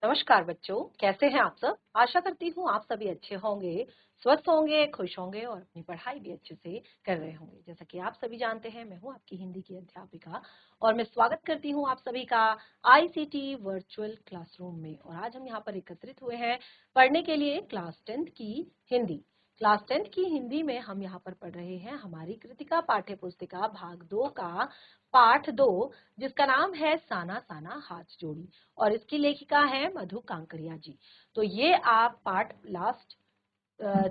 नमस्कार बच्चों, कैसे हैं आप सब। आशा करती हूँ आप सभी अच्छे होंगे, स्वस्थ होंगे, खुश होंगे और अपनी पढ़ाई भी अच्छे से कर रहे होंगे। जैसा कि आप सभी जानते हैं, मैं हूँ आपकी हिंदी की अध्यापिका और मैं स्वागत करती हूँ आप सभी का आईसीटी वर्चुअल क्लासरूम में। और आज हम यहाँ पर एकत्रित हुए हैं पढ़ने के लिए क्लास 10th की हिंदी। क्लास 10th की हिंदी में हम यहाँ पर पढ़ रहे हैं हमारी कृतिका पाठ्य पुस्तिका भाग 2 का पाठ 2, जिसका नाम है साना साना हाथ जोड़ी और इसकी लेखिका है मधु कांकरिया जी। तो ये आप पार्ट लास्ट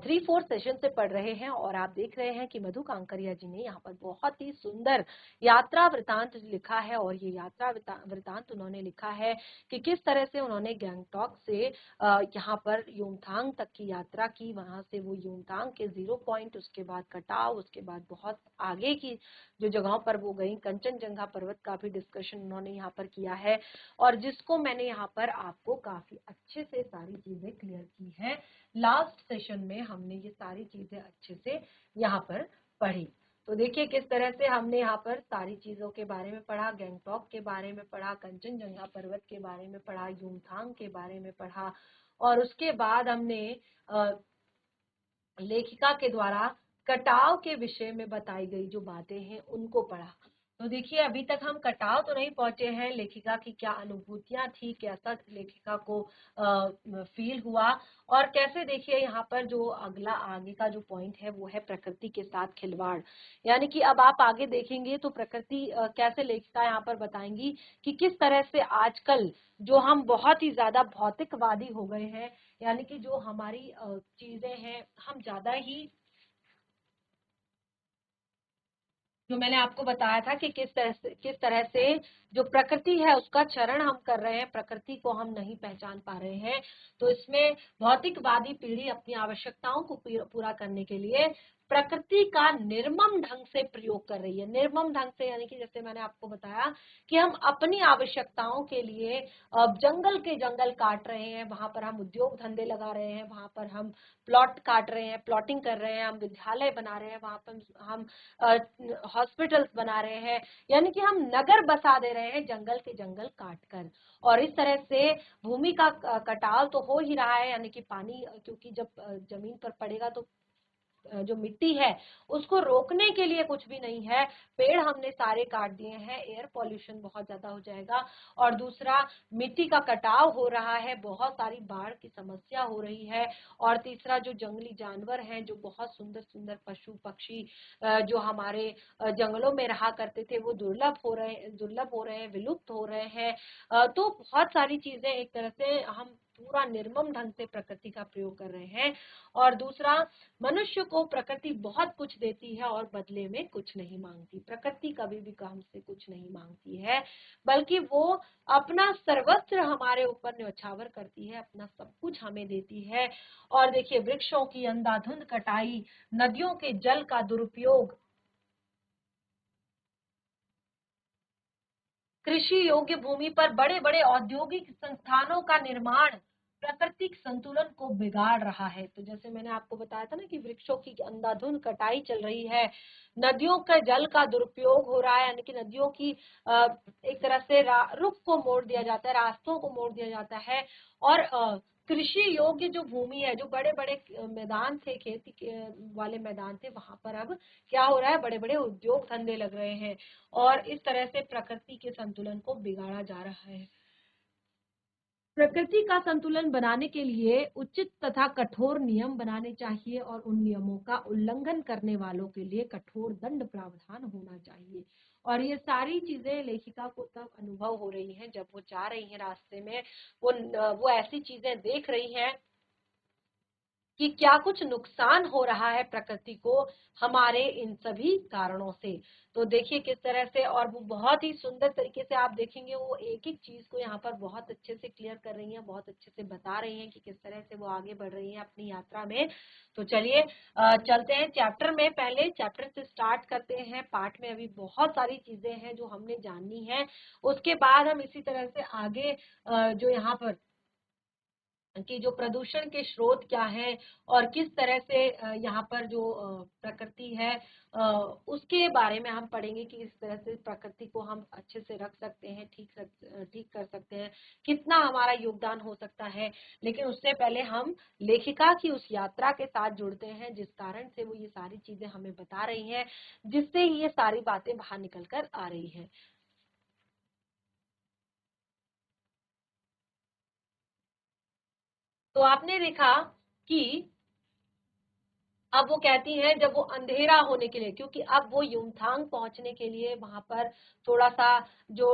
3-4 सेशन से पढ़ रहे हैं और आप देख रहे हैं कि मधु कांकरिया जी ने यहाँ पर बहुत ही सुंदर यात्रा वृतांत लिखा है। और ये यात्रा वृतांत उन्होंने लिखा है कि किस तरह से उन्होंने गैंगटॉक से यहाँ पर युमथांग तक की यात्रा की, वहां से वो युमथांग के 0 पॉइंट, उसके बाद कटाव, उसके बाद बहुत आगे की जो जगहों पर वो गई, कंचनजंगा पर्वत का भी डिस्कशन उन्होंने यहाँ पर किया है और जिसको मैंने यहाँ पर आपको काफी अच्छे से सारी चीजें क्लियर की है। लास्ट सेशन में हमने ये सारी चीजें अच्छे से यहाँ पर पढ़ी। तो देखिए किस तरह से हमने यहाँ पर सारी चीजों के बारे में पढ़ा, गैंगटॉक के बारे में पढ़ा, कंचनजंगा पर्वत के बारे में पढ़ा, युमथांग के बारे में पढ़ा और उसके बाद हमने लेखिका के द्वारा कटाव के विषय में बताई गई जो बातें हैं उनको पढ़ा। तो देखिए अभी तक हम कटाव तो नहीं पहुंचे हैं, लेखिका की क्या अनुभूतियां थी, कैसा लेखिका को फील हुआ और कैसे, देखिए यहाँ पर जो अगला आगे का जो पॉइंट है वो है प्रकृति के साथ खिलवाड़। यानी कि अब आप आगे देखेंगे तो प्रकृति कैसे लेखिका यहाँ पर बताएंगी कि किस तरह से आजकल जो हम बहुत ही ज्यादा भौतिकवादी हो गए हैं, यानी कि जो हमारी चीजें हैं हम ज्यादा ही, जो मैंने आपको बताया था कि किस तरह से जो प्रकृति है उसका चरण हम कर रहे हैं, प्रकृति को हम नहीं पहचान पा रहे हैं। तो इसमें भौतिकवादी पीढ़ी अपनी आवश्यकताओं को पूरा करने के लिए प्रकृति का निर्मम ढंग से प्रयोग कर रही है। निर्मम ढंग से यानी कि जैसे मैंने आपको बताया कि हम अपनी आवश्यकताओं के लिए जंगल के जंगल काट रहे हैं, वहां पर हम उद्योग धंधे लगा रहे हैं, वहां पर हम प्लॉट काट रहे हैं, प्लॉटिंग कर रहे हैं, हम विद्यालय बना रहे हैं, वहां पर हम हॉस्पिटल्स बना रहे हैं, यानी कि हम नगर बसा दे रहे हैं जंगल के जंगल काट कर। और इस तरह से भूमि का कटाव तो हो ही रहा है, यानी कि पानी क्योंकि जब जमीन पर पड़ेगा तो जो मिट्टी है उसको रोकने के लिए कुछ भी नहीं है, पेड़ हमने सारे काट दिए हैं, एयर पॉल्यूशन बहुत ज्यादा हो जाएगा। और दूसरा, मिट्टी का कटाव हो रहा है, बहुत सारी बाढ़ की समस्या हो रही है। और तीसरा, जो जंगली जानवर हैं, जो बहुत सुंदर सुंदर पशु पक्षी जो हमारे जंगलों में रहा करते थे, वो दुर्लभ हो रहे हैं, विलुप्त हो रहे हैं। तो बहुत सारी चीजें एक तरह से हम पूरा निर्मम ढंग से प्रकृति का प्रयोग कर रहे हैं। और दूसरा, मनुष्य को प्रकृति बहुत कुछ देती है और बदले में कुछ नहीं मांगती। प्रकृति कभी भी हमसे कुछ नहीं मांगती है, बल्कि वो अपना सर्वस्व हमारे ऊपर न्यौछावर करती है, अपना सब कुछ हमें देती है। और देखिए, वृक्षों की अंधाधुंध कटाई, नदियों के जल का दुरुपयोग, कृषि योग्य भूमि पर बड़े बड़े औद्योगिक संस्थानों का निर्माण प्राकृतिक संतुलन को बिगाड़ रहा है। तो जैसे मैंने आपको बताया था ना कि वृक्षों की अंधाधुंध कटाई चल रही है, नदियों का जल का दुरुपयोग हो रहा है, यानी कि नदियों की एक तरह से रुख को मोड़ दिया जाता है, रास्तों को मोड़ दिया जाता है। और कृषि योग्य जो भूमि है, जो बड़े बड़े मैदान थे, खेती के वाले मैदान थे, वहां पर अब क्या हो रहा है, बड़े बड़े उद्योग धंधे लग रहे हैं और इस तरह से प्रकृति के संतुलन को बिगाड़ा जा रहा है। प्रकृति का संतुलन बनाने के लिए उचित तथा कठोर नियम बनाने चाहिए और उन नियमों का उल्लंघन करने वालों के लिए कठोर दंड प्रावधान होना चाहिए। और ये सारी चीजें लेखिका को तब अनुभव हो रही हैं जब वो जा रही हैं रास्ते में, वो ऐसी चीजें देख रही हैं कि क्या कुछ नुकसान हो रहा है प्रकृति को हमारे इन सभी कारणों से। तो देखिए किस तरह से, और वो बहुत ही सुंदर तरीके से आप देखेंगे, वो एक एक चीज को यहाँ पर बहुत अच्छे से क्लियर कर रही हैं, बहुत अच्छे से बता रही हैं कि किस तरह से वो आगे बढ़ रही हैं अपनी यात्रा में। तो चलिए चलते हैं चैप्टर में, पहले चैप्टर से स्टार्ट करते हैं। पाठ में अभी बहुत सारी चीजें हैं जो हमने जाननी है, उसके बाद हम इसी तरह से आगे जो यहाँ पर कि जो प्रदूषण के स्रोत क्या हैं और किस तरह से यहाँ पर जो प्रकृति है उसके बारे में हम पढ़ेंगे कि किस तरह से प्रकृति को हम अच्छे से रख सकते हैं, ठीक कर सकते हैं, कितना हमारा योगदान हो सकता है। लेकिन उससे पहले हम लेखिका की उस यात्रा के साथ जुड़ते हैं जिस कारण से वो ये सारी चीजें हमें बता रही हैं, जिससे ये सारी बातें बाहर निकल कर आ रही हैं। तो आपने देखा कि अब वो कहती हैं जब वो अंधेरा होने के लिए, क्योंकि अब वो युमथांग पहुंचने के लिए वहां पर थोड़ा सा जो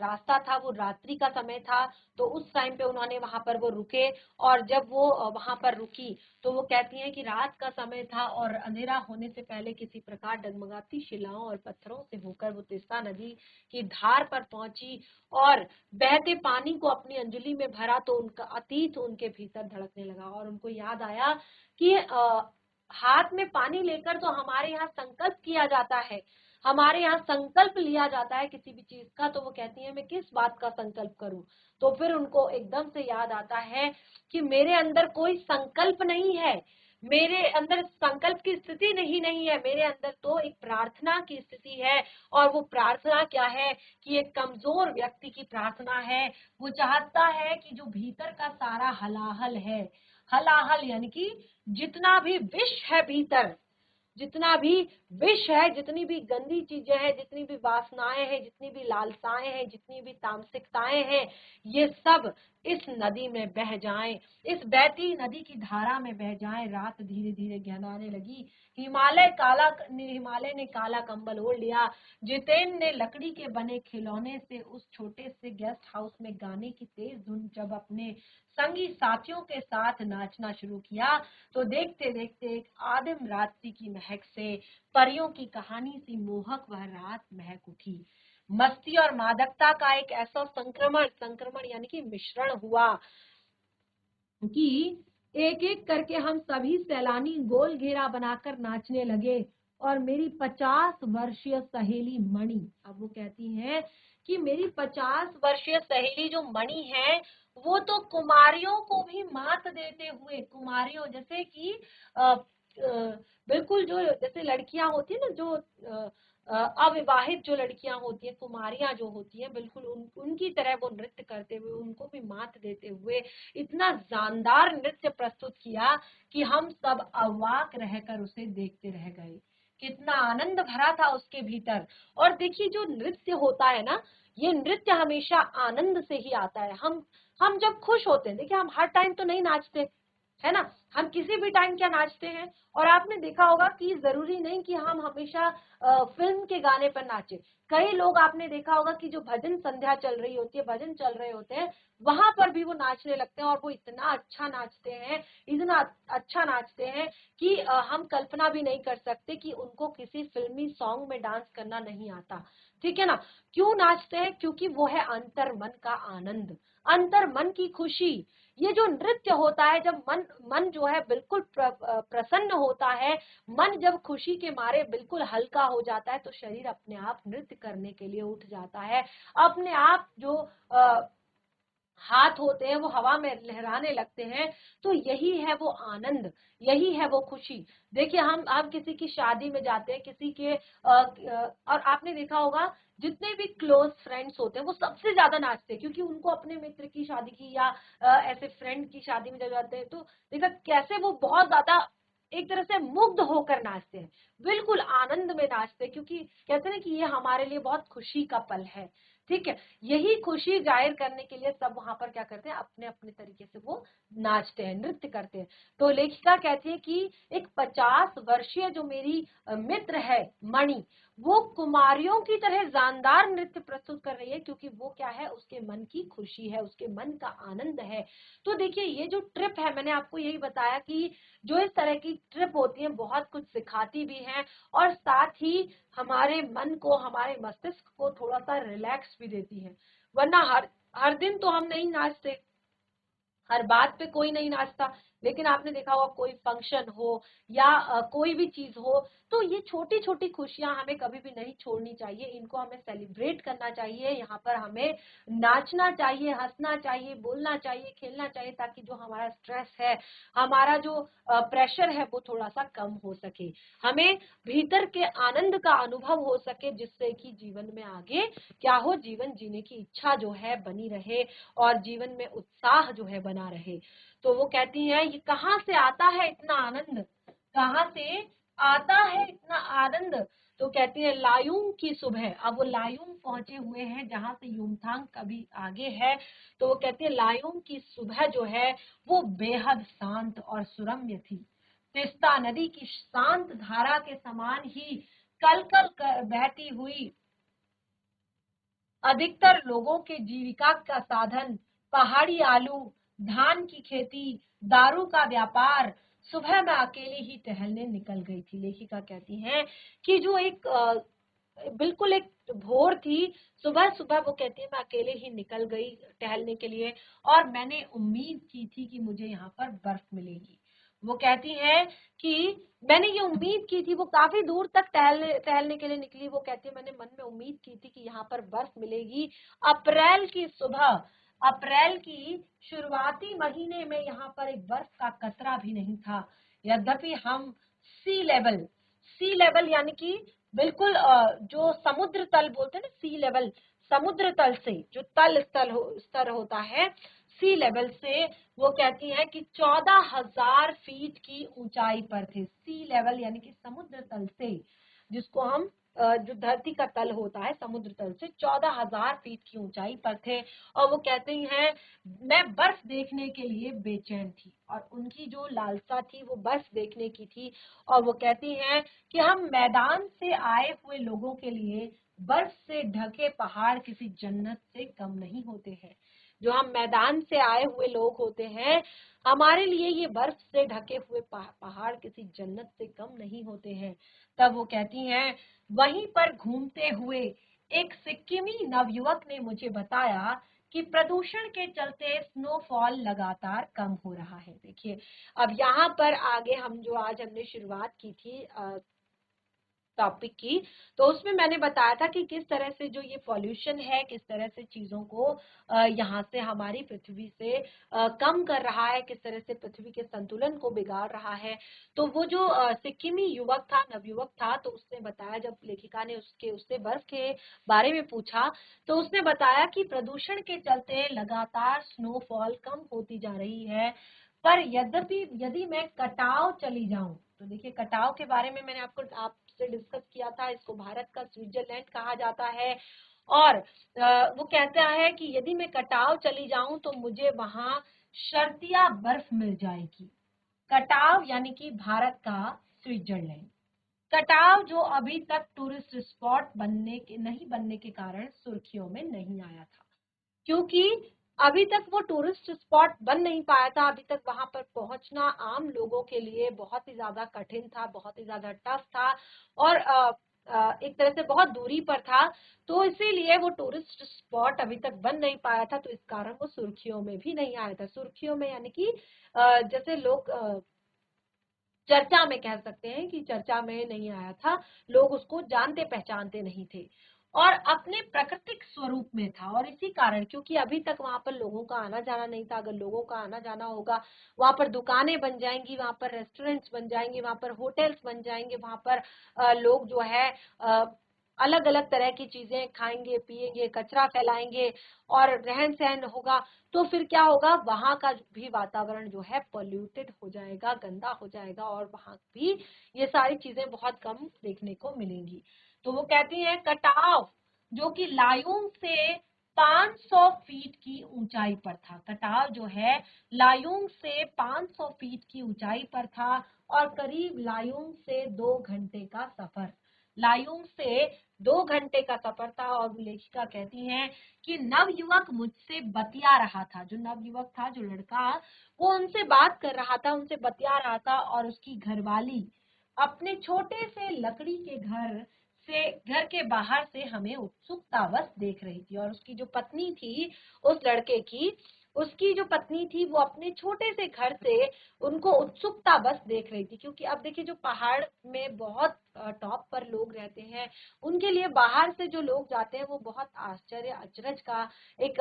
रास्ता था वो रात्रि का समय था, तो उस टाइम पे उन्होंने वहां पर वो रुके। और जब वो वहां पर रुकी तो वो कहती हैं कि रात का समय था और अंधेरा होने से पहले किसी प्रकार डगमगाती शिलाओं और पत्थरों से होकर वो तीस्ता नदी की धार पर पहुंची और बहते पानी को अपनी अंजलि में भरा, तो उनका अतीत उनके भीतर धड़कने लगा और उनको याद आया कि हाथ में पानी लेकर तो हमारे यहाँ संकल्प किया जाता है, हमारे यहाँ संकल्प लिया जाता है किसी भी चीज का। तो वो कहती है मैं किस बात का संकल्प करूं। तो फिर उनको एकदम से याद आता है कि मेरे अंदर कोई संकल्प नहीं है, मेरे अंदर संकल्प की स्थिति नहीं है, मेरे अंदर तो एक प्रार्थना की स्थिति है। और वो प्रार्थना क्या है कि एक कमजोर व्यक्ति की प्रार्थना है। वो चाहता है कि जो भीतर का सारा हलाहल है, हलाहल यानी कि जितना भी विष है भीतर, जितना भी विष है, जितनी भी गंदी चीजें हैं, जितनी भी वासनाएं हैं, जितनी भी लालसाएं हैं, जितनी भी तामसिकताएं हैं, ये सब इस नदी में बह जाएं, इस बहती नदी की धारा में बह जाएं। रात धीरे धीरे गहराने लगी। हिमालय ने काला कंबल ओढ़ लिया। जितेन ने लकड़ी के बने खिलौने से उस छोटे से गेस्ट हाउस में गाने की तेज धुन जब अपने संगी साथियों के साथ नाचना शुरू किया, तो देखते देखते एक आदिम रात्रि की महक से परियों की कहानी सी मोहक वह रात महक उठी। मस्ती और मादकता का एक ऐसा संक्रमण संक्रमण यानी कि मिश्रण हुआ कि एक एक करके हम सभी सैलानी गोल घेरा बनाकर नाचने लगे। और मेरी 50 वर्षीय सहेली मणि, अब वो कहती है कि मेरी 50 वर्षीय सहेली जो मणि है वो तो कुमारियों को भी मात देते हुए, कुमारियों जैसे कि बिल्कुल जो जैसे लड़कियां होती है ना, जो अविवाहित जो लड़कियां होती है, कुमारियां जो होती हैं, बिल्कुल उनकी तरह वो नृत्य करते हुए, उनको भी मात देते हुए इतना जानदार नृत्य प्रस्तुत किया कि हम सब अवाक रहकर उसे देखते रह गए। कितना आनंद भरा था उसके भीतर। और देखिए जो नृत्य होता है ना, ये नृत्य हमेशा आनंद से ही आता है। हम जब खुश होते हैं, देखिए हम हर टाइम तो नहीं नाचते, है ना, हम किसी भी टाइम क्या नाचते हैं। और आपने देखा होगा कि जरूरी नहीं कि हम हमेशा फिल्म के गाने पर नाचे। कई लोग आपने देखा होगा कि जो भजन संध्या चल रही होती है, भजन चल रहे होते हैं, वहां पर भी वो नाचने लगते हैं और वो इतना अच्छा नाचते हैं, इतना अच्छा नाचते हैं कि हम कल्पना भी नहीं कर सकते कि उनको किसी फिल्मी सॉन्ग में डांस करना नहीं आता। ठीक है ना। क्यों नाचते हैं? क्योंकि वो है अंतर मन का आनंद, अंतर मन की खुशी। ये जो नृत्य होता है, जब मन मन जो है बिल्कुल प्रसन्न होता है, मन जब खुशी के मारे बिल्कुल हल्का हो जाता है, तो शरीर अपने आप नृत्य करने के लिए उठ जाता है। अपने आप जो हाथ होते हैं वो हवा में लहराने लगते हैं। तो यही है वो आनंद, यही है वो खुशी। देखिए हम किसी की शादी में जाते हैं, किसी के और आपने देखा होगा जितने भी क्लोज फ्रेंड्स होते हैं वो सबसे ज्यादा नाचते हैं, क्योंकि उनको अपने मित्र की शादी की या ऐसे फ्रेंड की शादी में जब जाते हैं तो देखा कैसे वो बहुत ज्यादा एक तरह से मुग्ध होकर नाचते हैं, बिल्कुल आनंद में नाचते हैं, क्योंकि कहते हैं कि ये हमारे लिए बहुत खुशी का पल है। ठीक है। यही खुशी जाहिर करने के लिए सब वहां पर क्या करते हैं, अपने अपने तरीके से वो नाचते हैं, नृत्य करते हैं। तो लेखिका कहती है कि एक 50 वर्षीय जो मेरी मित्र है मणि, वो कुमारियों की तरह जानदार नृत्य प्रस्तुत कर रही है, क्योंकि वो क्या है, उसके मन की खुशी है, उसके मन का आनंद है। तो देखिए ये जो ट्रिप है, मैंने आपको यही बताया कि जो इस तरह की ट्रिप होती है बहुत कुछ सिखाती भी है और साथ ही हमारे मन को, हमारे मस्तिष्क को थोड़ा सा रिलैक्स भी देती है। वरना हर हर दिन तो हम नहीं नाचते, हर बात पे कोई नहीं नाचता, लेकिन आपने देखा होगा कोई फंक्शन हो या कोई भी चीज हो, तो ये छोटी छोटी खुशियां हमें कभी भी नहीं छोड़नी चाहिए, इनको हमें सेलिब्रेट करना चाहिए। यहाँ पर हमें नाचना चाहिए, हंसना चाहिए, बोलना चाहिए, खेलना चाहिए, ताकि जो हमारा स्ट्रेस है, हमारा जो प्रेशर है, वो थोड़ा सा कम हो सके, हमें भीतर के आनंद का अनुभव हो सके, जिससे कि जीवन में आगे क्या हो, जीवन जीने की इच्छा जो है बनी रहे और जीवन में उत्साह जो है बना रहे। तो वो कहती है ये कहाँ से आता है इतना आनंद, कहाँ से आता है इतना आनंद। तो कहती है लायुंग की सुबह। अब वो लायुंग पहुंचे हुए हैं जहां से युमथांग कभी आगे है। तो वो कहती है लायुंग की सुबह जो है वो बेहद शांत और सुरम्य थी। तिस्ता नदी की शांत धारा के समान ही कल कल बहती हुई अधिकतर लोगों के जीविका का साधन पहाड़ी आलू, धान की खेती, दारू का व्यापार। सुबह मैं अकेली ही टहलने निकल गई थी। लेखिका कहती हैं कि जो एक बिल्कुल एक भोर थी, सुबह सुबह वो कहती है मैं अकेले ही निकल गई टहलने के लिए, और मैंने उम्मीद की थी कि मुझे यहाँ पर बर्फ मिलेगी। वो कहती है कि मैंने ये उम्मीद की थी, वो काफी दूर तक टहलने के लिए निकली। वो कहती है मैंने मन में उम्मीद की थी कि यहाँ पर बर्फ मिलेगी। अप्रैल की सुबह, अप्रैल की शुरुआती महीने में यहाँ पर एक बर्फ का कतरा भी नहीं था। यद्यपि हम सी लेवल यानी कि बिल्कुल जो समुद्र तल बोलते हैं ना, सी लेवल, समुद्र तल से जो स्तर होता है, सी लेवल से, वो कहती है कि 14,000 फीट की ऊंचाई पर थे। सी लेवल यानी कि समुद्र तल से, जिसको हम जो धरती का तल होता है समुद्र तल से 14,000 फीट की ऊंचाई पर थे। और वो कहते हैं मैं बर्फ देखने के लिए बेचैन थी, और उनकी जो लालसा थी वो बर्फ देखने की थी। और वो कहती हैं कि हम मैदान से आए हुए लोगों के लिए बर्फ से ढके पहाड़ किसी जन्नत से कम नहीं होते हैं। जो हम मैदान से आए हुए लोग होते हैं, हमारे लिए ये बर्फ से ढके हुए पहाड़ किसी जन्नत से कम नहीं होते हैं। तब वो कहती हैं वहीं पर घूमते हुए एक सिक्किमी नवयुवक ने मुझे बताया कि प्रदूषण के चलते स्नोफॉल लगातार कम हो रहा है। देखिए, अब यहाँ पर आगे हम जो आज हमने शुरुआत की थी टॉपिक की, तो उसमें मैंने बताया था कि किस तरह से जो ये पॉल्यूशन है, किस तरह से चीजों को यहाँ से हमारी पृथ्वी से कम कर रहा है, किस तरह से पृथ्वी के संतुलन को बिगाड़ रहा है। तो वो जो सिक्किमी युवक था, नवयुवक था, तो उसने बताया, जब लेखिका ने उससे बर्फ के बारे में पूछा, तो उसने बताया कि प्रदूषण के चलते लगातार स्नोफॉल कम होती जा रही है। पर यद्यपि यदि मैं कटाव चली जाऊं, तो देखिए कटाव के बारे में मैंने आपसे डिस्कस किया था, इसको भारत का स्विट्जरलैंड कहा जाता है। और वो कहता है कि यदि मैं कटाव चली जाऊं तो मुझे वहां शर्तिया बर्फ मिल जाएगी। कटाव यानी कि भारत का स्विट्जरलैंड। कटाव जो अभी तक टूरिस्ट स्पॉट नहीं बनने के कारण सुर्खियों में नहीं आया था, क्योंकि अभी तक वो टूरिस्ट स्पॉट बन नहीं पाया था। अभी तक वहां पर पहुंचना आम लोगों के लिए बहुत ही ज्यादा कठिन था, बहुत ही ज्यादा टफ था, और एक तरह से बहुत दूरी पर था। तो इसीलिए वो टूरिस्ट स्पॉट अभी तक बन नहीं पाया था, तो इस कारण वो सुर्खियों में भी नहीं आया था। सुर्खियों में यानी कि जैसे लोग चर्चा में कह सकते हैं कि चर्चा में नहीं आया था, लोग उसको जानते पहचानते नहीं थे, और अपने प्राकृतिक स्वरूप में था। और इसी कारण, क्योंकि अभी तक वहां पर लोगों का आना जाना नहीं था, अगर लोगों का आना जाना होगा, वहां पर दुकानें बन जाएंगी, वहां पर रेस्टोरेंट्स बन जाएंगे, वहां पर होटल्स बन जाएंगे, वहां पर लोग जो है अलग अलग तरह की चीजें खाएंगे, पिएंगे, कचरा फैलाएंगे, और रहन सहन होगा, तो फिर क्या होगा, वहां का भी वातावरण जो है पॉल्यूटेड हो जाएगा, गंदा हो जाएगा, और वहां भी ये सारी चीजें बहुत कम देखने को मिलेंगी। तो वो कहती हैं कटाव जो कि लायुंग से 500 फीट की ऊंचाई पर था, कटाव जो है लायुंग से 500 फीट की ऊंचाई पर था, और करीब लायुंग से 2 घंटे का सफर, लायुंग से 2 घंटे का सफर था। और लेखिका कहती हैं कि नवयुवक मुझसे बतिया रहा था, जो नवयुवक था, जो लड़का, वो उनसे बात कर रहा था, उनसे बतिया रहा था, और उसकी घरवाली अपने छोटे से लकड़ी के घर के बाहर से हमें उत्सुकतावश देख रही थी। और उसकी जो पत्नी थी उस लड़के की, उसकी जो पत्नी थी वो अपने छोटे से घर से उनको उत्सुकता बस देख रही थी। क्योंकि अब देखिए जो पहाड़ में बहुत टॉप पर लोग रहते हैं, उनके लिए बाहर से जो लोग जाते हैं वो बहुत आश्चर्य अचरज का एक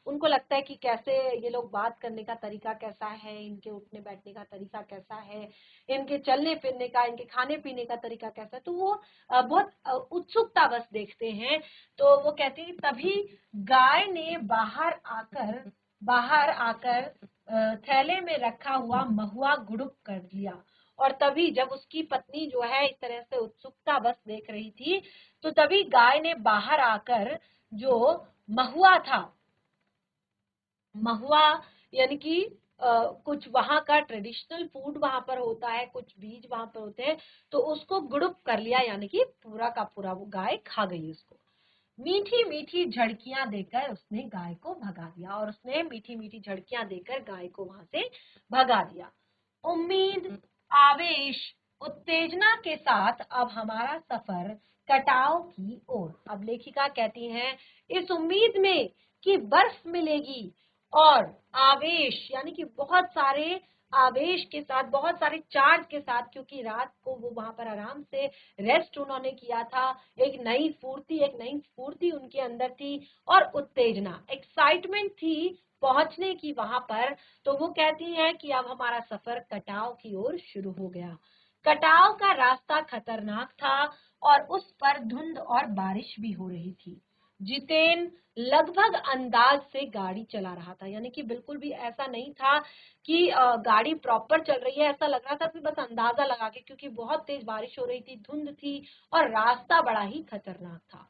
उनको लगता है कि कैसे ये लोग बात करने का तरीका कैसा है, इनके उठने बैठने का तरीका कैसा है, इनके चलने फिरने का, इनके खाने पीने का तरीका कैसा है। तो वो बहुत उत्सुकता बस देखते हैं। तो वो कहती है तभी गाय ने बाहर आकर थैले में रखा हुआ महुआ गुड़ुक कर लिया। और तभी जब उसकी पत्नी जो है इस तरह से उत्सुकता बस देख रही थी, तो तभी गाय ने बाहर आकर जो महुआ था, महुआ यानी कि कुछ वहां का ट्रेडिशनल फूड वहां पर होता है, कुछ बीज वहां पर होते हैं, तो उसको गुड़ुक कर लिया, यानी कि पूरा का पूरा वो गाय खा गई उसको। मीठी मीठी झड़कियां देकर उसने गाय को भगा दिया, और उसने मीठी मीठी झड़कियां देकर गाय को वहां से भगा दिया। उम्मीद, आवेश, उत्तेजना के साथ अब हमारा सफर कटाव की ओर। अब लेखिका कहती हैं इस उम्मीद में कि बर्फ मिलेगी, और आवेश यानी कि बहुत सारे आवेश के साथ, बहुत सारे चार्ज के साथ, क्योंकि रात को वो वहां पर आराम से रेस्ट उन्होंने किया था, एक नई स्फूर्ति उनके अंदर थी, और उत्तेजना, एक्साइटमेंट थी पहुंचने की वहां पर। तो वो कहती है कि अब हमारा सफर कटाव की ओर शुरू हो गया। कटाव का रास्ता खतरनाक था और उस पर धुंध और बारिश भी हो रही थी। जितेन लगभग अंदाज से गाड़ी चला रहा था, यानी कि बिल्कुल भी ऐसा नहीं था कि गाड़ी प्रॉपर चल रही है, ऐसा लग रहा था कि बस अंदाजा लगा के, क्योंकि बहुत तेज बारिश हो रही थी, धुंध थी और रास्ता बड़ा ही खतरनाक था।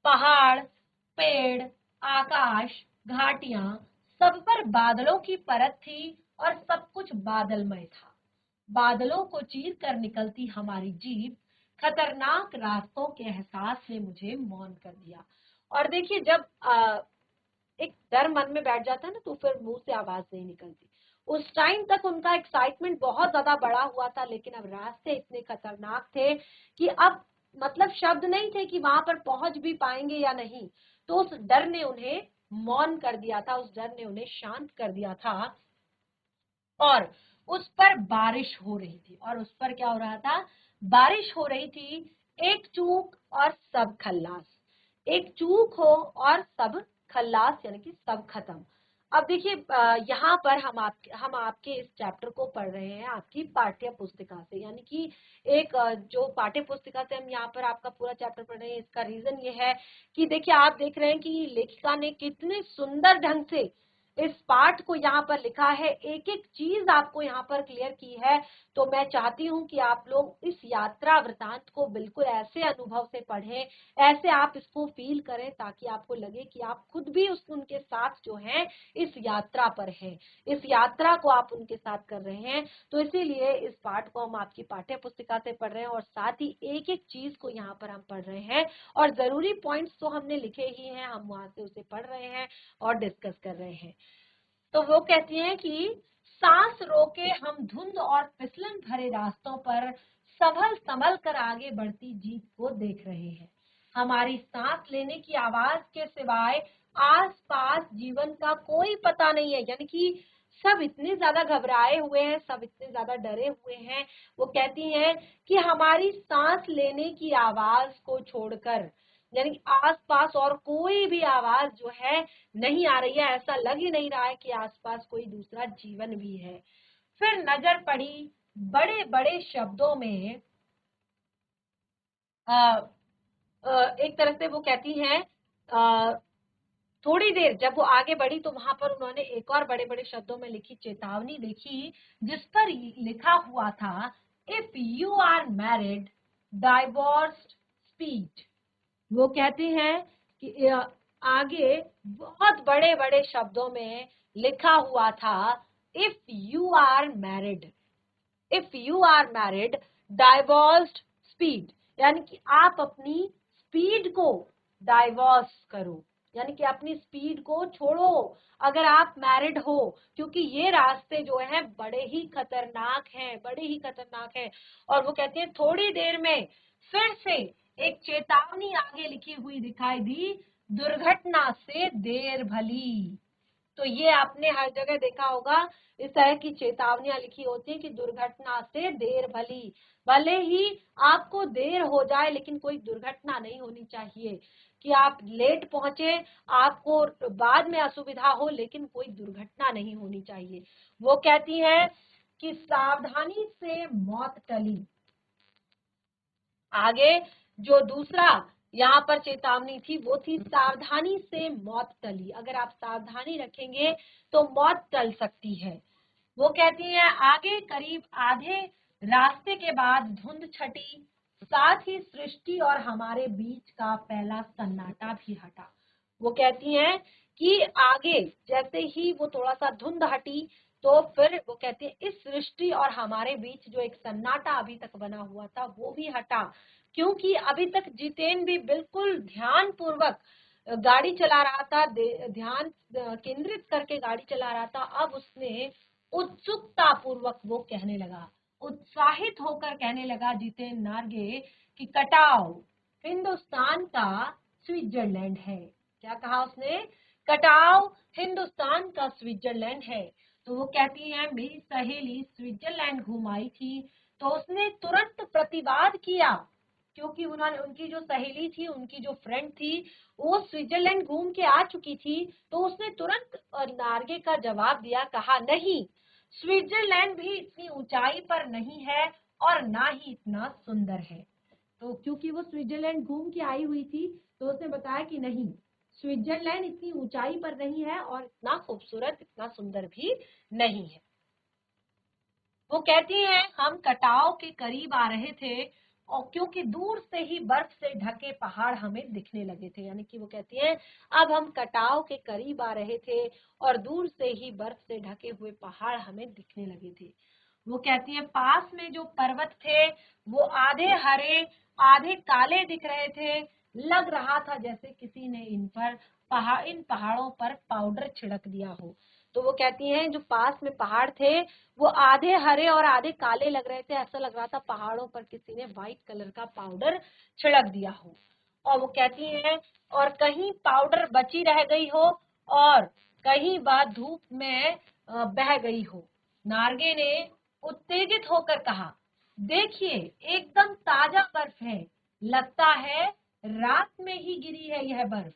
पहाड़, पेड़, आकाश, घाटियां, सब पर बादलों की परत थी और सब कुछ बादलमय था। बादलों को चीर कर निकलती हमारी जीप खतरनाक रास्तों के एहसास ने मुझे मौन कर दिया। और देखिए जब एक डर मन में बैठ जाता है ना, तो फिर मुंह से आवाज नहीं निकलती। उस टाइम तक उनका एक्साइटमेंट बहुत ज्यादा बढ़ा हुआ था, लेकिन अब रास्ते इतने खतरनाक थे कि अब मतलब शब्द नहीं थे कि वहां पर पहुंच भी पाएंगे या नहीं। तो उस डर ने उन्हें मौन कर दिया था, उस डर ने उन्हें शांत कर दिया था। और उस पर बारिश हो रही थी, और उस पर क्या हो रहा था, बारिश हो रही थी। एक चूक और सब खल्लास, एक चूक हो और सब खल्लास, यानी कि सब खत्म। अब देखिए यहाँ पर हम आपके इस चैप्टर को पढ़ रहे हैं आपकी पाठ्य पुस्तिका से, यानी कि एक जो पाठ्य पुस्तिका से हम यहाँ पर आपका पूरा चैप्टर पढ़ रहे हैं। इसका रीजन ये है कि देखिए आप देख रहे हैं कि लेखिका ने कितने सुंदर ढंग से इस पाठ को यहाँ पर लिखा है, एक एक चीज आपको यहाँ पर क्लियर की है। तो मैं चाहती हूँ कि आप लोग इस यात्रा वृतांत को बिल्कुल ऐसे अनुभव से पढ़ें, ऐसे आप इसको फील करें, ताकि आपको लगे कि आप खुद भी उनके साथ जो हैं इस यात्रा पर हैं, इस यात्रा को आप उनके साथ कर रहे हैं। तो इसीलिए इस पाठ को हम आपकी पाठ्य पुस्तिका से पढ़ रहे हैं, और साथ ही एक एक चीज को यहाँ पर हम पढ़ रहे हैं, और जरूरी पॉइंट्स तो हमने लिखे ही हैं, हम वहां से उसे पढ़ रहे हैं और डिस्कस कर रहे हैं। तो वो कहती हैं कि सांस रोके हम धुंध और फिसलन भरे रास्तों पर संभल संभल कर आगे बढ़ती जीप को देख रहे हैं। हमारी सांस लेने की आवाज के सिवाय आसपास जीवन का कोई पता नहीं है, यानी कि सब इतने ज्यादा घबराए हुए हैं, सब इतने ज्यादा डरे हुए हैं। वो कहती हैं कि हमारी सांस लेने की आवाज को छोड़कर, यानी कि आसपास और कोई भी आवाज जो है नहीं आ रही है, ऐसा लग ही नहीं रहा है कि आसपास कोई दूसरा जीवन भी है। फिर नजर पड़ी बड़े बड़े शब्दों में, एक तरह से वो कहती हैं थोड़ी देर जब वो आगे बढ़ी तो वहां पर उन्होंने एक और बड़े बड़े शब्दों में लिखी चेतावनी देखी, जिस पर लिखा हुआ था if you are married divorced speed. वो कहती हैं कि आगे बहुत बड़े बड़े शब्दों में लिखा हुआ था if you are married, if you are married divorced speed, यानी कि आप अपनी स्पीड को डाइवोर्स करो, यानी कि अपनी स्पीड को छोड़ो अगर आप मैरिड हो, क्योंकि ये रास्ते जो हैं बड़े ही खतरनाक हैं, बड़े ही खतरनाक हैं। और वो कहते हैं थोड़ी देर में फिर से एक चेतावनी आगे लिखी हुई दिखाई दी, दुर्घटना से देर भली। तो ये आपने हर जगह देखा होगा, इस तरह की चेतावनियां लिखी होती है कि दुर्घटना से देर भली। भले ही आपको देर हो जाए लेकिन कोई दुर्घटना नहीं होनी चाहिए, कि आप लेट पहुंचे, आपको बाद में असुविधा हो, लेकिन कोई दुर्घटना नहीं होनी चाहिए। वो कहती है कि सावधानी से मौत टली। आगे जो दूसरा यहाँ पर चेतावनी थी वो थी सावधानी से मौत टली। अगर आप सावधानी रखेंगे तो मौत टल सकती है। वो कहती है आगे करीब आधे रास्ते के बाद धुंध छटी, साथ ही सृष्टि और हमारे बीच का पहला सन्नाटा भी हटा। वो कहती हैं कि आगे जैसे ही वो थोड़ा सा धुंध हटी तो फिर वो कहती है इस सृष्टि और हमारे बीच जो एक सन्नाटा अभी तक बना हुआ था वो भी हटा, क्योंकि अभी तक जितेन भी बिल्कुल ध्यान पूर्वक गाड़ी चला रहा था, ध्यान केंद्रित करके गाड़ी चला रहा था। अब उसने उत्सुकता पूर्वक वो कहने लगा, उत्साहित होकर कहने लगा जितेन नार्गे कि कटाओ हिंदुस्तान का स्विट्जरलैंड है। क्या कहा उसने? कटाओ हिंदुस्तान का स्विट्जरलैंड है। तो वो कहती है मेरी सहेली स्विट्जरलैंड घूम आई थी, तो उसने तुरंत प्रतिवाद किया, क्योंकि उन्होंने, उनकी जो सहेली थी, उनकी जो फ्रेंड थी, वो स्विट्जरलैंड घूम के आ चुकी थी। तो उसने तुरंत नार्गे का जवाब दिया, कहा नहीं, स्विट्जरलैंड भी इतनी ऊंचाई पर नहीं है और ना ही इतना सुंदर है। तो क्योंकि वो स्विट्जरलैंड घूम के आई हुई थी तो उसने बताया कि नहीं, स्विट्जरलैंड इतनी ऊंचाई पर नहीं है और इतना खूबसूरत, इतना सुंदर भी नहीं है। वो कहती हैं हम कटाव के करीब आ रहे थे और क्योंकि दूर से ही बर्फ से ढके पहाड़ हमें दिखने लगे थे। यानी कि वो कहती हैं अब हम कटाव के करीब आ रहे थे और दूर से ही बर्फ से ढके हुए पहाड़ हमें दिखने लगे थे। वो कहती है पास में जो पर्वत थे वो आधे हरे आधे काले दिख रहे थे, लग रहा था जैसे किसी ने इन पहाड़ों पर पाउडर छिड़क दिया हो। तो वो कहती हैं जो पास में पहाड़ थे वो आधे हरे और आधे काले लग रहे थे, ऐसा लग रहा था पहाड़ों पर किसी ने व्हाइट कलर का पाउडर छिड़क दिया हो। और वो कहती हैं और कहीं पाउडर बची रह गई हो और कहीं बात धूप में बह गई हो। नार्गे ने उत्तेजित होकर कहा देखिए एकदम ताजा बर्फ है, लगता है रात में ही गिरी है यह बर्फ।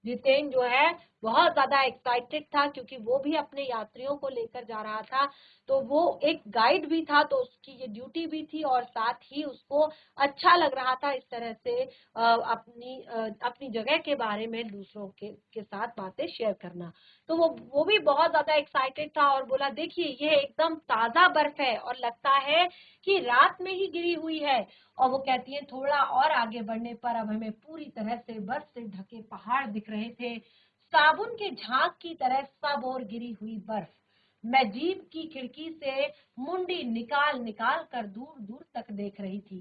जितेन जो है बहुत ज्यादा एक्साइटेड था, क्योंकि वो भी अपने यात्रियों को लेकर जा रहा था, तो वो एक गाइड भी था, तो उसकी ये ड्यूटी भी थी और साथ ही उसको अच्छा लग रहा था इस तरह से अपनी जगह के बारे में दूसरों के साथ बातें शेयर करना। तो वो भी बहुत ज्यादा एक्साइटेड था और बोला देखिए ये एकदम ताजा बर्फ है और लगता है कि रात में ही गिरी हुई है। और वो कहती है थोड़ा और आगे बढ़ने पर अब हमें पूरी तरह से बर्फ से ढके पहाड़ दिख रहे थे, साबुन के झाग की तरह सब और गिरी हुई बर्फ। मैं जीप की खिड़की से मुंडी निकाल निकाल कर दूर दूर तक देख रही थी,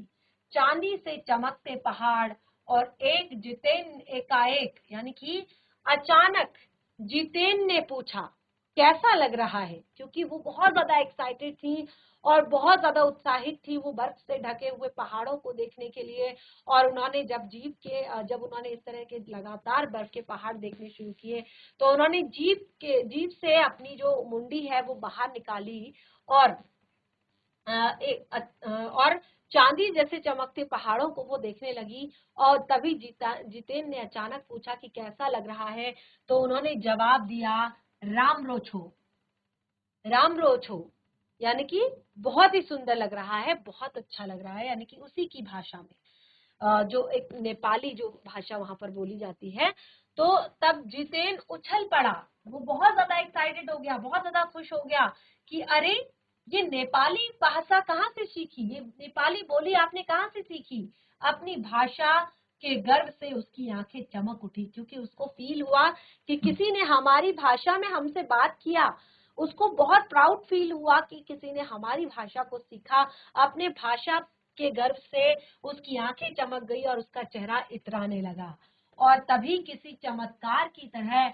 चांदी से चमकते पहाड़। और एक जितेन एकाएक यानी कि अचानक जितेन ने पूछा कैसा लग रहा है, क्योंकि वो बहुत ज्यादा एक्साइटेड थी और बहुत ज्यादा उत्साहित थी वो बर्फ से ढके हुए पहाड़ों को देखने के लिए। और उन्होंने जब उन्होंने इस तरह के लगातार बर्फ के पहाड़ देखने शुरू किए तो उन्होंने जीप से अपनी जो मुंडी है वो बाहर निकाली और और चांदी जैसे चमकते पहाड़ों को वो देखने लगी। और तभी जितेन ने अचानक पूछा कि कैसा लग रहा है, तो उन्होंने जवाब दिया राम रोछो, राम रोछो, यानी कि बहुत ही सुंदर लग रहा है, बहुत अच्छा लग रहा है, यानी कि उसी की भाषा में जो एक नेपाली जो भाषा वहां पर बोली जाती है। तो तब जितेन उछल पड़ा, वो बहुत ज्यादा एक्साइटेड हो गया, बहुत ज्यादा खुश हो गया कि अरे ये नेपाली भाषा कहाँ से सीखी, ये नेपाली बोली आपने कहाँ से सीखी। अपनी भाषा के गर्व से उसकी आंखें चमक उठी, क्योंकि उसको फील हुआ कि किसी ने हमारी भाषा में हमसे बात किया। उसको बहुत प्राउड फील हुआ कि किसी ने हमारी भाषा को सीखा। अपने भाषा के गर्व से उसकी आंखें चमक गई और उसका चेहरा इतराने लगा। और तभी किसी चमत्कार की तरह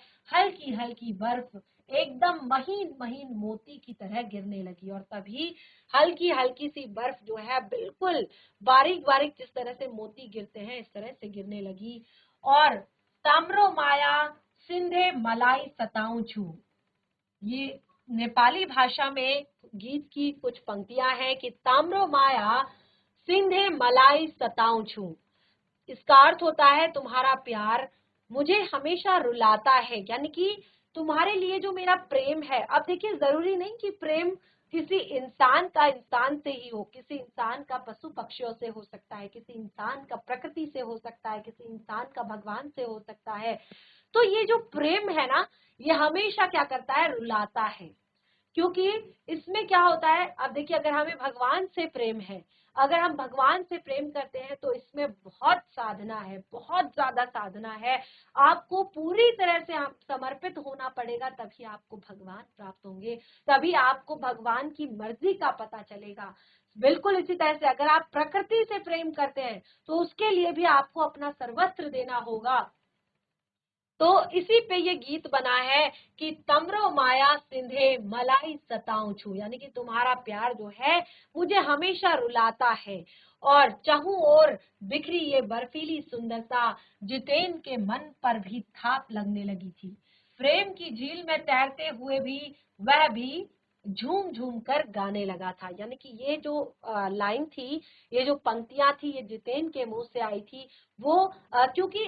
हल्की हल्की बर्फ एकदम महीन महीन मोती की तरह गिरने लगी। और तभी हल्की हल्की सी बर्फ जो है बिल्कुल बारीक बारीक जिस तरह से मोती गिरते हैं इस तरह से गिरने लगी। और ताम्रो माया सिंधे मलाई सताऊं छू, ये नेपाली भाषा में गीत की कुछ पंक्तियां हैं कि ताम्रो माया सिंधे मलाई सताऊं छू। इसका अर्थ होता है तुम्हारा प्यार मुझे हमेशा रुलाता है, यानी कि तुम्हारे लिए जो मेरा प्रेम है। अब देखिए जरूरी नहीं कि प्रेम किसी इंसान का इंसान से ही हो, किसी इंसान का पशु पक्षियों से हो सकता है, किसी इंसान का प्रकृति से हो सकता है, किसी इंसान का भगवान से हो सकता है। तो ये जो प्रेम है ना, ये हमेशा क्या करता है, रुलाता है। क्योंकि इसमें क्या होता है, अब देखिए अगर हमें भगवान से प्रेम है, अगर हम भगवान से प्रेम करते हैं तो इसमें बहुत साधना है, बहुत ज्यादा साधना है। आपको पूरी तरह से समर्पित होना पड़ेगा, तभी आपको भगवान प्राप्त होंगे, तभी आपको भगवान की मर्जी का पता चलेगा। बिल्कुल इसी तरह से अगर आप प्रकृति से प्रेम करते हैं तो उसके लिए भी आपको अपना सर्वस्व देना होगा। तो इसी पे ये गीत बना है कि तमरो माया सिंधे मलाई सताऊं छू, यानी कि तुम्हारा प्यार जो है मुझे हमेशा रुलाता है। और चाहूं और बिखरी ये बर्फीली सुंदरता जितेन के मन पर भी थाप लगने लगी थी। प्रेम की झील में तैरते हुए भी वह भी झूम झूम कर गाने लगा था। यानी कि ये जो लाइन थी, ये जो पंक्तियां थी, ये जितेन के मुंह से आई थी। वो क्योंकि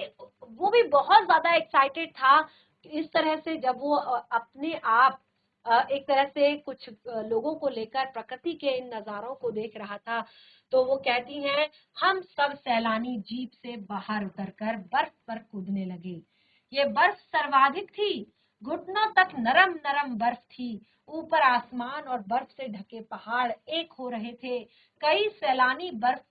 वो भी बहुत ज्यादा एक्साइटेड था इस तरह से, जब वो अपने आप एक तरह से कुछ लोगों को लेकर प्रकृति के इन नजारों को देख रहा था। तो वो कहती हैं, हम सब सैलानी जीप से बाहर उतरकर बर्फ पर कूदने लगे। ये बर्फ सर्वाधिक थी, घुटनों तक नरम नरम बर्फ थी। ऊपर आसमान और बर्फ से ढके पहाड़ एक हो रहे थे। कई सैलानी बर्फ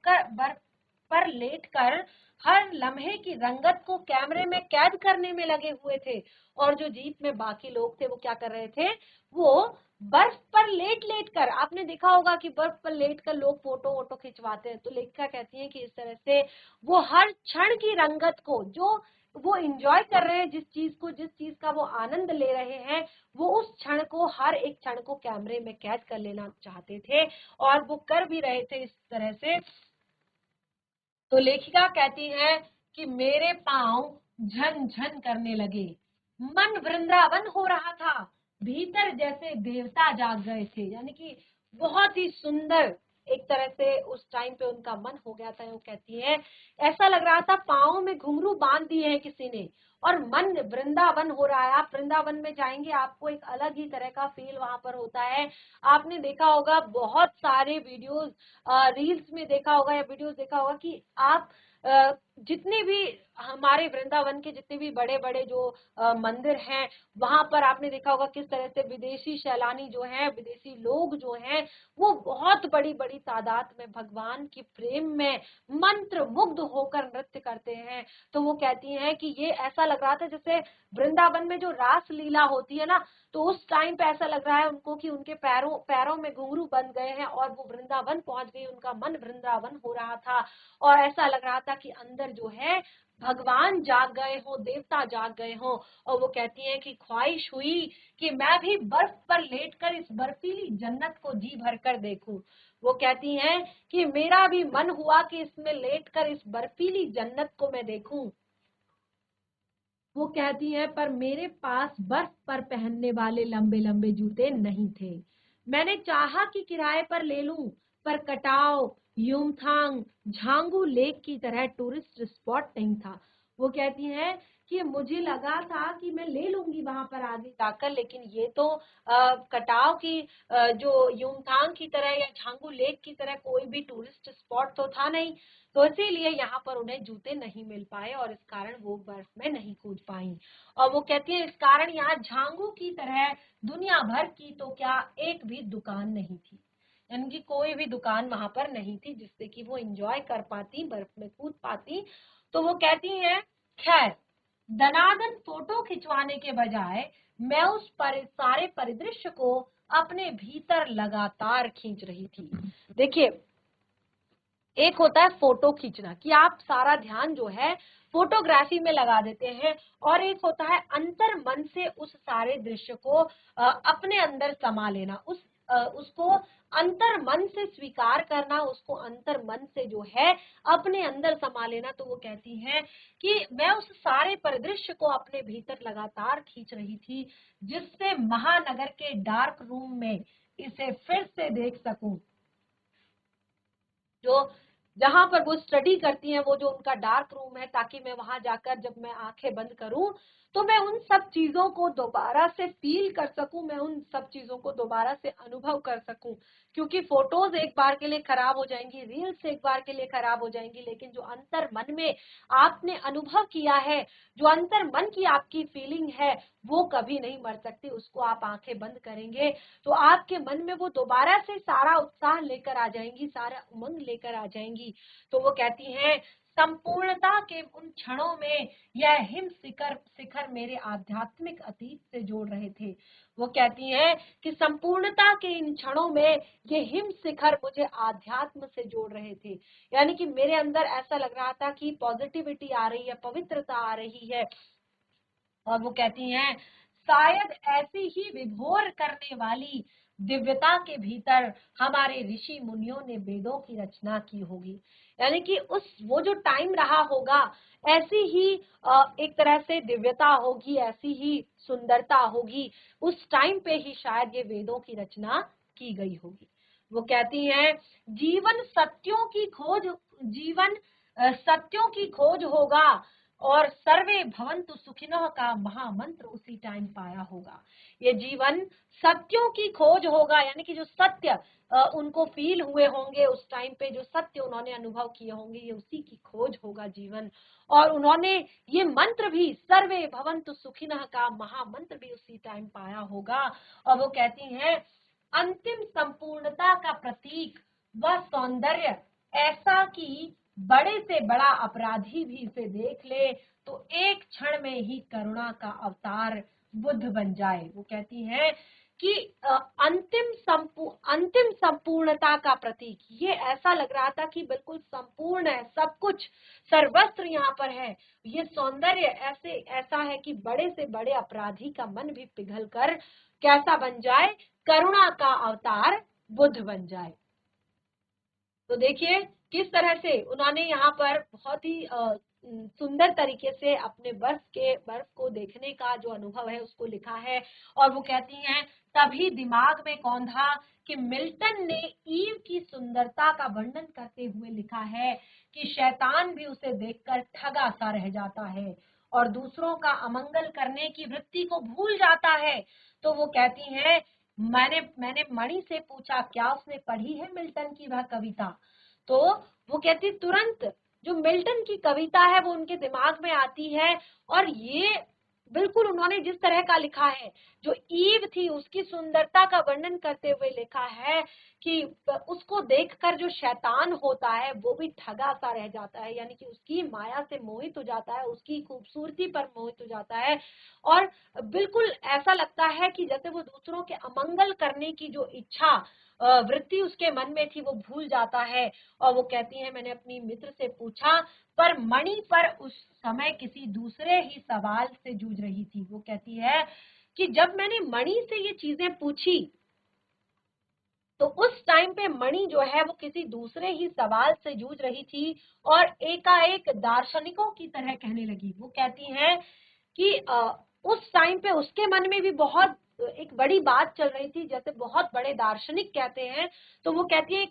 पर लेटकर हर लम्हे की रंगत को कैमरे में कैद करने में लगे हुए थे। और जो जीप में बाकी लोग थे वो क्या कर रहे थे, वो बर्फ पर लेट लेट कर, आपने देखा होगा कि बर्फ पर लेट कर लोग फोटो वोटो खिंचवाते हैं। तो लेखिका कहती है कि इस तरह से वो हर क्षण की रंगत को, जो वो एंजॉय कर रहे हैं, जिस चीज को, जिस चीज का वो आनंद ले रहे हैं, वो उस क्षण को, हर एक क्षण को कैमरे में कैद कर लेना चाहते थे। और वो कर भी रहे थे इस तरह से। तो लेखिका कहती है कि मेरे पांव झन झन करने लगे, मन वृंदावन हो रहा था, भीतर जैसे देवता जाग गए थे। यानी कि बहुत ही सुंदर एक तरह से उस टाइम पे उनका मन हो गया था। वो कहती है ऐसा लग रहा था पांव में घुंघरू बांध दिए हैं किसी ने, और मन वृंदावन हो रहा है। आप वृंदावन में जाएंगे, आपको एक अलग ही तरह का फील वहां पर होता है। आपने देखा होगा बहुत सारे वीडियोस, रील्स में देखा होगा या वीडियोस देखा होगा कि आप जितने भी हमारे वृंदावन के जितने भी बड़े बड़े जो मंदिर हैं, वहां पर आपने देखा होगा किस तरह से विदेशी सैलानी जो हैं, विदेशी लोग जो हैं, वो बहुत बड़ी बड़ी तादाद में भगवान की प्रेम में मंत्र मुग्ध होकर नृत्य करते हैं। तो वो कहती हैं कि ये ऐसा लग रहा था जैसे वृंदावन में जो रास लीला होती है ना, तो उस टाइम पे ऐसा लग रहा है उनको कि उनके पैरों में घुंघरू बंध गए हैं और वो वृंदावन पहुंच गई, उनका मन वृंदावन हो रहा था। और ऐसा लग रहा था कि अंदर जो है भगवान जाग गए हो, देवता जाग गए हो। और वो कहती हैं कि ख्वाहिश हुई कि मैं भी बर्फ पर लेटकर इस बर्फीली जन्नत को जी भर कर देखूं। वो कहती हैं कि मेरा भी मन हुआ कि इसमें लेटकर इस बर्फीली जन्नत को मैं देखूं। वो कहती है पर मेरे पास बर्फ पर पहनने वाले लंबे लंबे जूते नहीं थे। मैंने चाहा कि किराए पर ले लूं, पर कटाव, युमथांग, झांगू लेक की तरह टूरिस्ट स्पॉट नहीं था। वो कहती हैं कि मुझे लगा था कि मैं ले लूंगी वहां पर आगे जाकर, लेकिन ये तो कटाव की जो युमथांग की तरह या झांगू लेक की तरह कोई भी टूरिस्ट स्पॉट तो था नहीं। तो इसीलिए यहाँ पर उन्हें जूते नहीं मिल पाए और इस कारण वो बर्फ में नहीं कूद पाई। और वो कहती है इस कारण यहाँ झांगू की तरह दुनिया भर की तो क्या एक भी दुकान नहीं थी, यानी कि कोई भी दुकान वहां पर नहीं थी जिससे कि वो एंजॉय कर पाती, बर्फ में कूद पाती। तो वो कहती है खैर दनादन फोटो खिंचवाने के बजाय मैं उस सारे परिदृश्य को अपने भीतर लगातार खींच रही थी। देखिए एक होता है फोटो खींचना, कि आप सारा ध्यान जो है फोटोग्राफी में लगा देते हैं, और एक होता है अंतर मन से उस सारे दृश्य को अपने अंदर समा लेना, उसको अंतर मन से स्वीकार करना, उसको अंतर मन से जो है अपने अंदर समा लेना। तो वो कहती हैं कि मैं उस सारे परिदृश्य को अपने भीतर लगातार खींच रही थी, जिससे महानगर के डार्क रूम में इसे फिर से देख सकूं। जो जहां पर वो स्टडी करती हैं, वो जो उनका डार्क रूम है, ताकि मैं वहां जाकर जब मैं आंखें बंद करूं तो मैं उन सब चीजों को दोबारा से फील कर सकूं, मैं उन सब चीजों को दोबारा से अनुभव कर सकूं। क्योंकि फोटोज एक बार के लिए खराब हो जाएंगी, रील्स एक बार के लिए खराब हो जाएंगी, लेकिन जो अंतर मन में आपने अनुभव किया है, जो अंतर मन की आपकी फीलिंग है, वो कभी नहीं मर सकती। उसको आप आंखें बंद करेंगे तो आपके मन में वो दोबारा से सारा उत्साह लेकर आ जाएंगी, सारा उमंग लेकर आ जाएंगी। तो वो कहती हैं संपूर्णता के उन क्षणों में यह हिम शिखर मेरे आध्यात्मिक अतीत से जोड़ रहे थे। वो कहती हैं कि संपूर्णता के इन क्षणों में ये हिम शिखर मुझे आध्यात्म से जोड़ रहे थे, यानी कि मेरे अंदर ऐसा लग रहा था कि पॉजिटिविटी आ रही है, पवित्रता आ रही है। और वो कहती हैं शायद ऐसी ही विभोर करने वाली दिव्यता के भीतर हमारे ऋषि मुनियों ने वेदों की रचना की होगी, यानी कि उस वो जो टाइम रहा होगा, ऐसी ही एक तरह से दिव्यता होगी, ऐसी ही सुंदरता होगी, उस टाइम पे ही शायद ये वेदों की रचना की गई होगी। वो कहती हैं जीवन सत्यों की खोज होगा, और सर्वे भवन्तु सुखिनः का महामंत्र उसी टाइम पाया होगा। ये जीवन सत्यों की खोज होगा, यानी कि जो सत्य उनको फील हुए होंगे उस टाइम पे, जो सत्य उन्होंने अनुभव किए होंगे, ये उसी की खोज होगा जीवन। और उन्होंने ये मंत्र भी सर्वे भवन्तु सुखिनः का महामंत्र भी उसी टाइम पाया होगा। और वो कहती हैं अंतिम संपूर्णता का प्रतीक व सौंदर्य ऐसा कि बड़े से बड़ा अपराधी भी इसे देख ले तो एक क्षण में ही करुणा का अवतार बुद्ध बन जाए। वो कहती हैं कि अंतिम संपूर्णता का प्रतीक, ये ऐसा लग रहा था कि बिल्कुल संपूर्ण है, सब कुछ सर्वस्त्र यहाँ पर है। ये सौंदर्य ऐसा है कि बड़े से बड़े अपराधी का मन भी पिघल कर कैसा बन जाए, करुणा का अवतार बुद्ध बन जाए। तो देखिए किस तरह से उन्होंने यहाँ पर बहुत ही सुंदर तरीके से अपने बर्फ को देखने का जो अनुभव है उसको लिखा है। और वो कहती हैं तभी दिमाग में कौंधा कि मिल्टन ने ईव की सुंदरता का वर्णन करते हुए लिखा है कि शैतान भी उसे देखकर ठगा सा रह जाता है और दूसरों का अमंगल करने की वृत्ति को भूल जाता है। तो वो कहती हैं मैंने मणि से पूछा क्या उसने पढ़ी है मिल्टन की वह कविता। तो वो कहती तुरंत जो मिल्टन की कविता है वो उनके दिमाग में आती है। और ये बिल्कुल उन्होंने जिस तरह का लिखा है, जो ईव थी उसकी सुंदरता का वर्णन करते हुए लिखा है कि उसको देखकर जो शैतान होता है वो भी ठगा सा रह जाता है, यानी कि उसकी माया से मोहित हो जाता है, उसकी खूबसूरती पर मोहित हो जाता है। और बिल्कुल ऐसा लगता है कि जैसे वो दूसरों के अमंगल करने की जो इच्छा वृत्ति उसके मन में थी वो भूल जाता है। और वो कहती है मैंने अपनी मित्र से पूछा पर मणि पर उस समय किसी दूसरे ही सवाल से जूझ रही थी। वो कहती है कि जब मैंने मणि से ये चीजें पूछी तो उस टाइम पे मणि जो है वो किसी दूसरे ही सवाल से जूझ रही थी और एकाएक दार्शनिकों की तरह कहने लगी। वो कहती है कि उस टाइम पे उसके मन में भी बहुत एक बड़ी बात चल रही थी, जैसे बहुत बड़े दार्शनिक कहते हैं। तो वो कहती है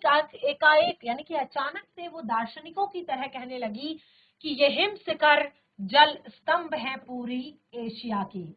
एकाएक यानी कि अचानक से वो दार्शनिकों की तरह कहने लगी कि ये हिम शिखर जल स्तंभ है पूरी एशिया की।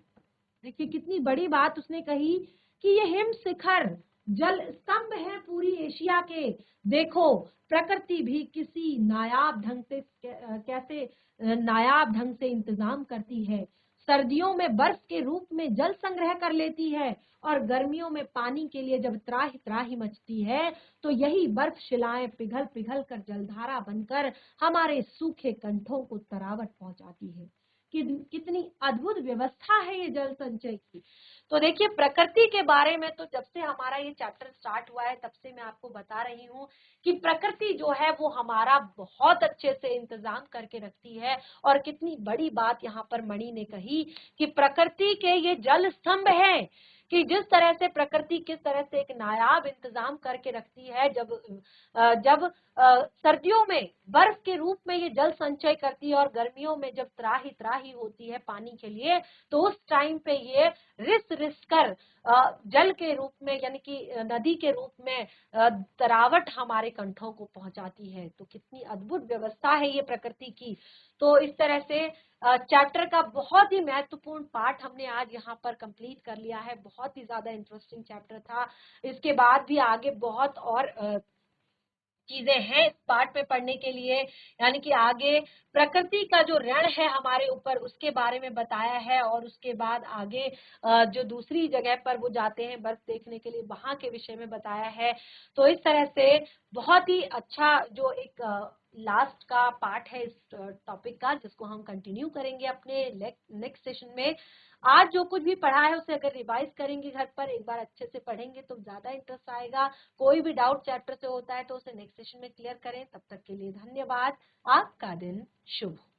देखिए कितनी बड़ी बात उसने कही कि ये हिम शिखर जल स्तंभ है पूरी एशिया के। देखो प्रकृति भी किसी नायाब ढंग से कैसे नायाब ढंग से इंतजाम करती है। सर्दियों में बर्फ के रूप में जल संग्रह कर लेती है और गर्मियों में पानी के लिए जब त्राही त्राही मचती है तो यही बर्फ शिलाएं पिघल पिघल कर जलधारा बनकर हमारे सूखे कंठों को तरावट पहुंचाती है। कितनी अद्भुत व्यवस्था है ये जल संचय की। तो देखिए प्रकृति के बारे में तो जब से हमारा ये चैप्टर स्टार्ट हुआ है तब से मैं आपको बता रही हूँ कि प्रकृति जो है वो हमारा बहुत अच्छे से इंतजाम करके रखती है। और कितनी बड़ी बात यहाँ पर मणि ने कही कि प्रकृति के ये जल स्तंभ है, कि जिस तरह से प्रकृति किस तरह से एक नायाब इंतजाम करके रखती है। जब सर्दियों में बर्फ के रूप में ये जल संचय करती है और गर्मियों में जब त्राही त्राही होती है पानी के लिए, तो उस टाइम पे ये रिस रिस कर जल के रूप में यानी कि नदी के रूप में तरावट हमारे कंठों को पहुंचाती है। तो कितनी अद्भुत व्यवस्था है ये प्रकृति की। तो इस तरह से चैप्टर का बहुत ही महत्वपूर्ण पार्ट हमने आज यहाँ पर कंप्लीट कर लिया है। बहुत ही ज्यादा इंटरेस्टिंग चैप्टर था। इसके बाद भी आगे बहुत और चीजें हैं इस पार्ट में पढ़ने के लिए, यानी कि आगे प्रकृति का जो ऋण है हमारे ऊपर उसके बारे में बताया है। और उसके बाद आगे जो दूसरी जगह पर वो जाते हैं बर्फ देखने के लिए, वहां के विषय में बताया है। तो इस तरह से बहुत ही अच्छा जो एक लास्ट का पार्ट है इस टॉपिक का, जिसको हम कंटिन्यू करेंगे अपने नेक्स्ट सेशन में। आज जो कुछ भी पढ़ा है उसे अगर रिवाइज करेंगे घर पर एक बार अच्छे से पढ़ेंगे तो ज्यादा इंटरेस्ट आएगा। कोई भी डाउट चैप्टर से होता है तो उसे नेक्स्ट सेशन में क्लियर करें। तब तक के लिए धन्यवाद। आपका दिन शुभ हो।